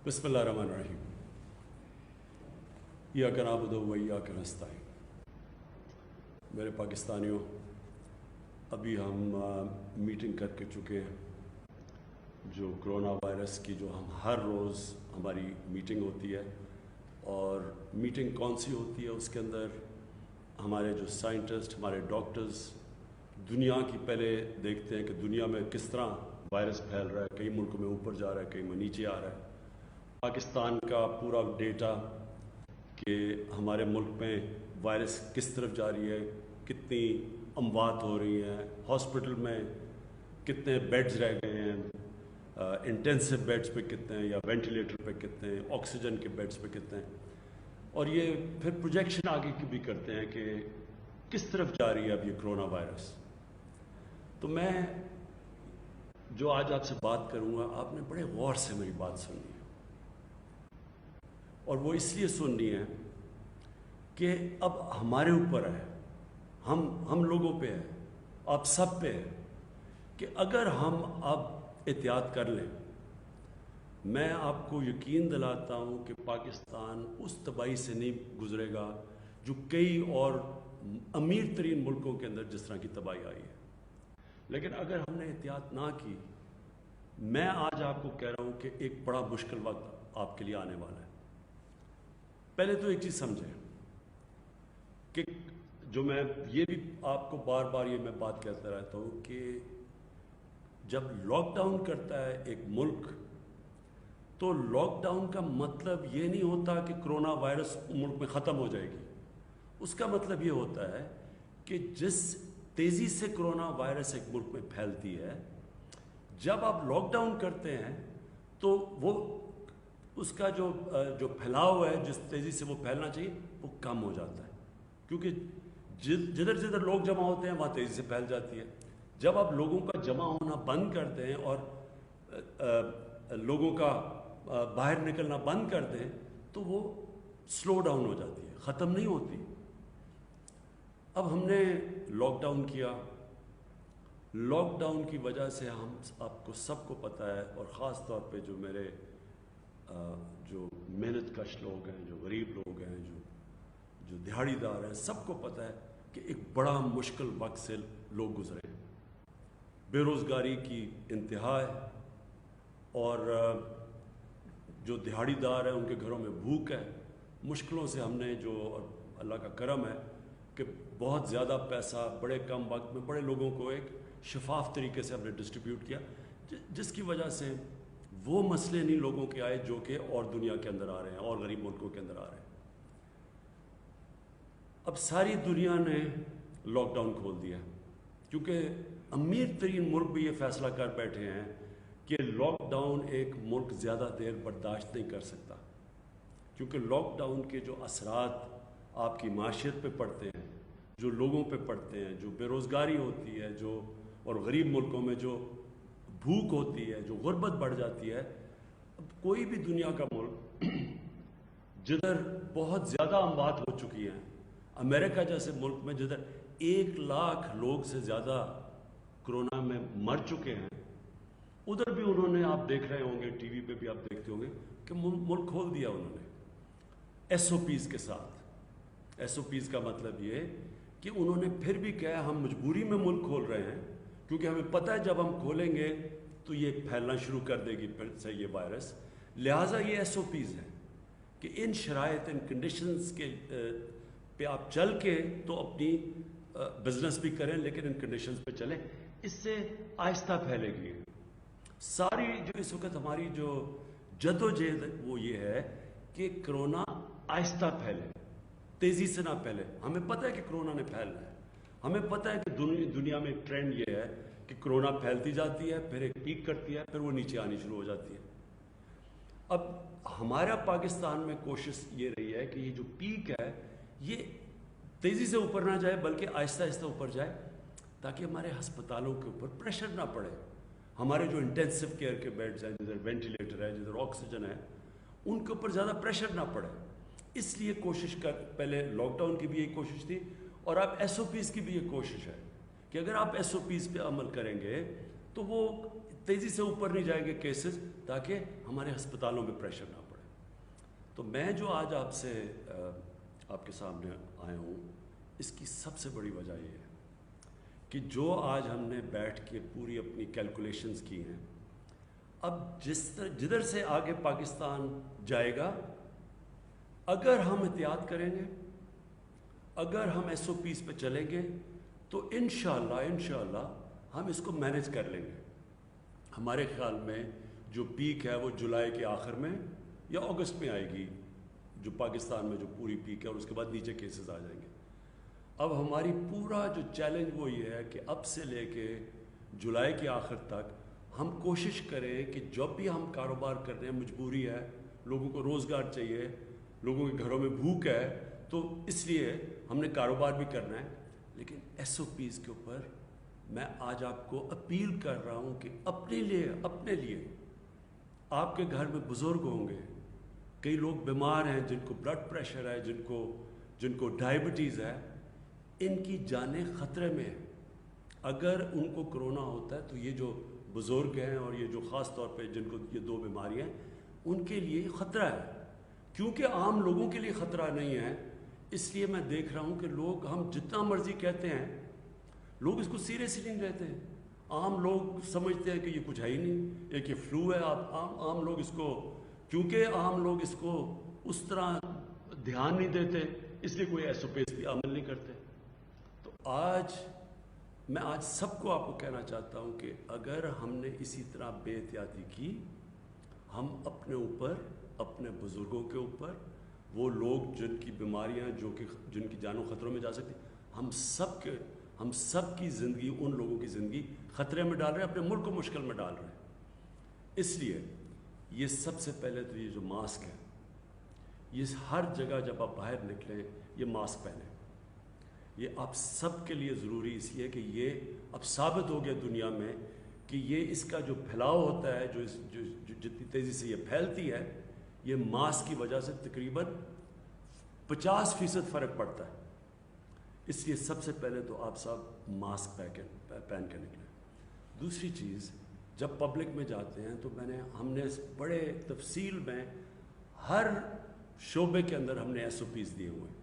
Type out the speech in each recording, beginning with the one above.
बिस्मिल्लाहिर्रहमानिर्रहीम। इय्याका नअबुदु व इय्याका नस्तईन। मेरे पाकिस्तानियों, अभी हम मीटिंग करके चुके हैं। जो कोरोना वायरस की जो हम हर रोज़ हमारी मीटिंग होती है, और मीटिंग कौन सी होती है, उसके अंदर हमारे जो साइंटिस्ट, हमारे डॉक्टर्स दुनिया की पहले देखते हैं कि दुनिया में किस तरह वायरस फैल रहा है। कई मुल्कों में ऊपर जा रहा है, कई में नीचे आ रहा है। पाकिस्तान का पूरा डेटा कि हमारे मुल्क में वायरस किस तरफ जा रही है, कितनी अमवात हो रही हैं, हॉस्पिटल में कितने बेड्स रह गए हैं, इंटेंसिव बेड्स पे कितने हैं या वेंटिलेटर पे कितने हैं, ऑक्सीजन के बेड्स पे कितने हैं, और ये फिर प्रोजेक्शन आगे की भी करते हैं कि किस तरफ जा रही है अब ये कोरोना वायरस। तो मैं जो आज आपसे बात करूंगा, आपने बड़े गौर से मेरी बात सुननी है, और वो इसलिए सुननी है कि अब हमारे ऊपर है, हम लोगों पे है, आप सब पे है कि अगर हम अब एहतियात कर लें, मैं आपको यकीन दिलाता हूँ कि पाकिस्तान उस तबाही से नहीं गुजरेगा जो कई और अमीर तरीन मुल्कों के अंदर जिस तरह की तबाही आई है। लेकिन अगर हमने एहतियात ना की, मैं आज आपको कह रहा हूँ कि एक बड़ा मुश्किल वक्त आपके लिए आने वाला है। पहले तो एक चीज़ समझें कि जो मैं ये भी आपको बार बार ये मैं बात कहता रहता हूँ कि जब लॉकडाउन करता है एक मुल्क, तो लॉकडाउन का मतलब ये नहीं होता कि कोरोना वायरस मुल्क में ख़त्म हो जाएगी। उसका मतलब ये होता है कि जिस तेज़ी से कोरोना वायरस एक मुल्क में फैलती है, जब आप लॉकडाउन करते हैं तो वो उसका जो फैलाव है, जिस तेज़ी से वो फैलना चाहिए, वो कम हो जाता है, क्योंकि जिधर जिधर लोग जमा होते हैं वहाँ तेज़ी से फैल जाती है। जब आप लोगों का जमा होना बंद करते हैं और लोगों का बाहर निकलना बंद कर दें, तो वो स्लो डाउन हो जाती है, ख़त्म नहीं होती। अब हमने लॉकडाउन किया, लॉकडाउन की वजह से हम आपको सबको पता है, और ख़ास तौर पे जो मेरे जो मेहनत कश लोग हैं, जो गरीब लोग हैं, जो दिहाड़ीदार हैं, सबको पता है कि एक बड़ा मुश्किल वक्त से लोग गुजरे हैं। बेरोज़गारी की इंतहा है, और जो दिहाड़ीदार हैं उनके घरों में भूख है। मुश्किलों से हमने जो, अल्लाह का करम है कि बहुत ज़्यादा पैसा बड़े कम वक्त में बड़े लोगों को एक शफाफ तरीके से हमने डिस्ट्रीब्यूट किया, जिसकी वजह से वो मसले नहीं लोगों के आए जो कि और दुनिया के अंदर आ रहे हैं और गरीब मुल्कों के अंदर आ रहे हैं। अब सारी दुनिया ने लॉकडाउन खोल दिया, क्योंकि अमीर तरीन मुल्क भी ये फैसला कर बैठे हैं कि लॉकडाउन एक मुल्क ज़्यादा देर बर्दाश्त नहीं कर सकता, क्योंकि लॉकडाउन के जो असरात आपकी माशियत पे पड़ते हैं, जो लोगों पे पड़ते हैं, जो बेरोज़गारी होती है, जो और गरीब मुल्कों में जो भूख होती है, जो गुर्बत बढ़ जाती है। अब कोई भी दुनिया का मुल्क जिधर बहुत ज़्यादा अमवात हो चुकी हैं, अमेरिका जैसे मुल्क में जिधर 1 लाख लोग से ज़्यादा कोरोना में मर चुके हैं, उधर भी उन्होंने, आप देख रहे होंगे टीवी पे भी आप देखते होंगे कि मुल्क खोल दिया उन्होंने SOPs के साथ। SOPs का मतलब ये कि उन्होंने फिर भी कहा हम मजबूरी में मुल्क खोल रहे हैं, क्योंकि हमें पता है जब हम खोलेंगे तो ये फैलना शुरू कर देगी फिर से ये वायरस। लिहाजा ये SOPs हैं कि इन शराइत, इन कंडीशंस के पे आप चल के तो अपनी बिजनेस भी करें, लेकिन इन कंडीशंस पे चलें, इससे आहिस्ता फैलेगी। सारी जो इस वक्त हमारी जो जदोजहद वो ये है कि कोरोना आहिस्ता फैले, तेज़ी से ना फैले। हमें पता है कि कोरोना ने फैलना है, हमें पता है कि दुनिया में ट्रेंड ये है कि कोरोना फैलती जाती है, फिर एक पीक करती है, फिर वो नीचे आनी शुरू हो जाती है। अब हमारा पाकिस्तान में कोशिश ये रही है कि ये जो पीक है ये तेज़ी से ऊपर ना जाए, बल्कि आहिस्ता आहिस्ता ऊपर जाए, ताकि हमारे हस्पतालों के ऊपर प्रेशर ना पड़े। हमारे जो इंटेंसिव केयर के बेड्स हैं, जिधर वेंटिलेटर है, जिधर ऑक्सीजन है, उनके ऊपर ज़्यादा प्रेशर ना पड़े। इसलिए कोशिश पहले लॉकडाउन की भी यही कोशिश थी, और अब SOPs की भी ये कोशिश है कि अगर आप SOPs पे अमल करेंगे तो वो तेज़ी से ऊपर नहीं जाएंगे केसेस, ताकि हमारे हस्पतालों में प्रेशर ना पड़े। तो मैं जो आज आपसे आपके सामने आया हूँ, इसकी सबसे बड़ी वजह ये है कि जो आज हमने बैठ के पूरी अपनी कैलकुलेशंस की हैं, अब जिधर से आगे पाकिस्तान जाएगा, अगर हम एहतियात करेंगे, अगर हम SOPs पे चलेंगे, तो इंशाअल्लाह हम इसको मैनेज कर लेंगे। हमारे ख्याल में जो पीक है वो जुलाई के आखिर में या अगस्त में आएगी, जो पाकिस्तान में जो पूरी पीक है, और उसके बाद नीचे केसेस आ जाएंगे। अब हमारी पूरा जो चैलेंज वो ये है कि अब से लेके जुलाई के आखिर तक हम कोशिश करें कि जब भी हम कारोबार कर रहे हैं, मजबूरी है, लोगों को रोज़गार चाहिए, लोगों के घरों में भूख है, तो इसलिए हमने कारोबार भी करना है। लेकिन SOPs के ऊपर मैं आज आपको अपील कर रहा हूँ कि अपने लिए आपके घर में बुज़ुर्ग होंगे, कई लोग बीमार हैं, जिनको ब्लड प्रेशर है, जिनको डायबिटीज़ है, इनकी जानें ख़तरे में है। अगर उनको कोरोना होता है तो ये जो बुज़ुर्ग हैं और ये जो ख़ास तौर पे जिनको ये 2 बीमारियाँ हैं, उनके लिए ख़तरा है। क्योंकि आम लोगों के लिए ख़तरा नहीं है, इसलिए मैं देख रहा हूँ कि लोग, हम जितना मर्ज़ी कहते हैं, लोग इसको सीरियसली नहीं लेते हैं। आम लोग समझते हैं कि ये कुछ है ही नहीं, एक ये फ्लू है। आम लोग इसको, क्योंकि आम लोग इसको उस तरह ध्यान नहीं देते, इसलिए कोई SOPs भी अमल नहीं करते। तो मैं आज सबको आपको कहना चाहता हूँ कि अगर हमने इसी तरह बेहतियाती की, हम अपने ऊपर, अपने बुज़ुर्गों के ऊपर, वो लोग जिनकी बीमारियाँ, जिनकी जानों खतरों में जा सकती, हम सब की ज़िंदगी, उन लोगों की ज़िंदगी ख़तरे में डाल रहे हैं, अपने मुल्क को मुश्किल में डाल रहे हैं। इसलिए ये सबसे पहले तो ये जो मास्क है, ये हर जगह जब आप बाहर निकलें ये मास्क पहनें। ये आप सब के लिए ज़रूरी इसलिए है कि ये अब साबित हो गया दुनिया में कि ये इसका जो फैलाव होता है, जो जितनी तेज़ी से ये फैलती है, ये मास्क की वजह से तकरीबन 50% फ़र्क पड़ता है। इसलिए सबसे पहले तो आप सब मास्क पहन के निकलें। दूसरी चीज़, जब पब्लिक में जाते हैं तो हमने बड़े तफसील में हर शोबे के अंदर हमने SOPs दिए हुए हैं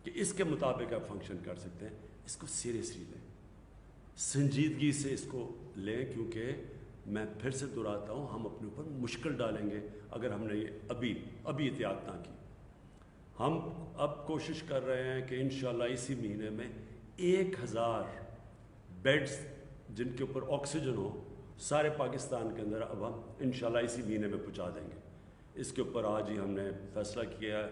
कि इसके मुताबिक आप फंक्शन कर सकते हैं। इसको सीरियसली लें, संजीदगी से इसको लें, क्योंकि मैं फिर से दोहराता हूँ, हम अपने ऊपर मुश्किल डालेंगे अगर हमने ये अभी एहतियात ना की। हम अब कोशिश कर रहे हैं कि इंशाल्लाह इसी महीने में 1000 बेड्स जिनके ऊपर ऑक्सीजन हो सारे पाकिस्तान के अंदर अब हम इंशाल्लाह इसी महीने में पहुँचा देंगे। इसके ऊपर आज ही हमने फैसला किया है,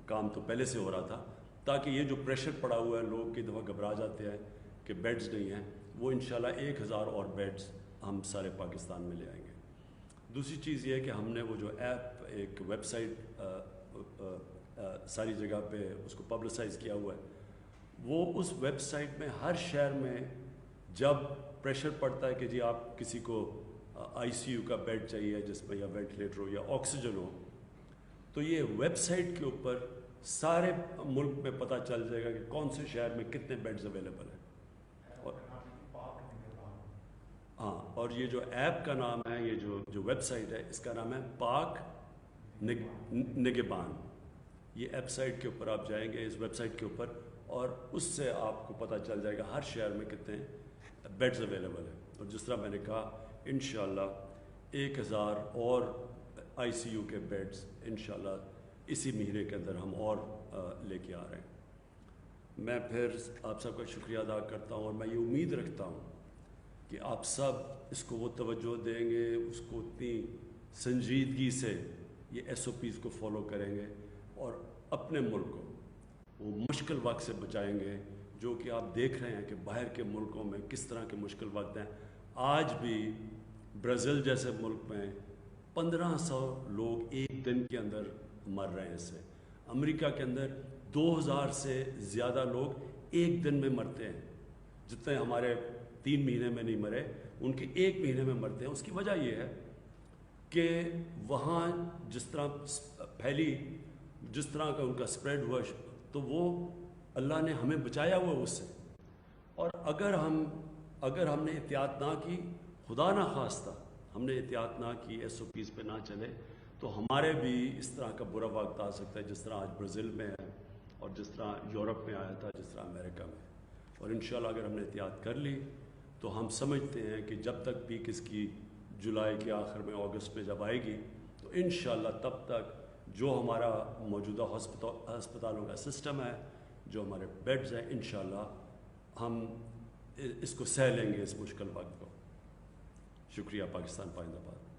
काम तो पहले से हो रहा था, ताकि ये जो प्रेशर पड़ा हुआ है, लोग कई दफ़ा घबरा जाते हैं कि बेड्स नहीं हैं, वो इंशाल्लाह 1000 और बेड्स हम सारे पाकिस्तान में ले आएंगे। दूसरी चीज़ ये है कि हमने वो जो ऐप, एक वेबसाइट सारी जगह पे उसको पब्लिसाइज़ किया हुआ है, वो उस वेबसाइट में हर शहर में जब प्रेशर पड़ता है कि जी आप किसी को ICU का बेड चाहिए जिसमें या वेंटिलेटर हो या ऑक्सीजन हो, तो ये वेबसाइट के ऊपर सारे मुल्क में पता चल जाएगा कि कौन से शहर में कितने बेड्स अवेलेबल हैं। हाँ, और ये जो ऐप का नाम है, ये जो वेबसाइट है, इसका नाम है पाक निगहबान। ये वेबसाइट के ऊपर आप जाएंगे, इस वेबसाइट के ऊपर, और उससे आपको पता चल जाएगा हर शहर में कितने बेड्स अवेलेबल हैं। और जिस तरह मैंने कहा, इंशाल्लाह 1000 और ICU के बेड्स इंशाल्लाह इसी महीने के अंदर हम और लेके आ रहे हैं। मैं फिर आप सबका शुक्रिया अदा करता हूँ, और मैं ये उम्मीद रखता हूँ कि आप सब इसको वो तवज्जो देंगे, उसको उतनी संजीदगी से ये SOPs को फॉलो करेंगे और अपने मुल्क को वो मुश्किल वक्त से बचाएंगे, जो कि आप देख रहे हैं कि बाहर के मुल्कों में किस तरह के मुश्किल वक्त हैं। आज भी ब्राज़ील जैसे मुल्क में 1500 लोग एक दिन के अंदर मर रहे हैं इससे। अमेरिका के अंदर 2000 से ज़्यादा लोग एक दिन में मरते हैं, जितने हमारे 3 महीने में नहीं मरे, उनके 1 महीने में मरते हैं। उसकी वजह यह है कि वहाँ जिस तरह फैली, जिस तरह का उनका स्प्रेड हुआ, तो वो अल्लाह ने हमें बचाया हुआ उससे। और अगर हमने एहतियात ना की, خدا نہ خواستہ ہم نے احتیاط نہ کی، SOPs پہ نہ چلے تو ہمارے بھی اس طرح کا برا وقت آ سکتا ہے جس طرح آج برازیل میں ہے اور جس طرح یورپ میں آیا تھا، جس طرح امریکہ میں. اور انشاءاللہ اگر ہم نے احتیاط کر لی تو ہم سمجھتے ہیں کہ جب تک پیک اس کی جولائی کے آخر میں، اگست میں جب آئے گی تو انشاءاللہ تب تک جو ہمارا موجودہ ہسپتالوں کا سسٹم ہے، جو ہمارے بیڈز ہیں، انشاءاللہ ہم اس کو سہ لیں گے اس مشکل وقت کو. شکریہ. پاکستان پائندہ باد.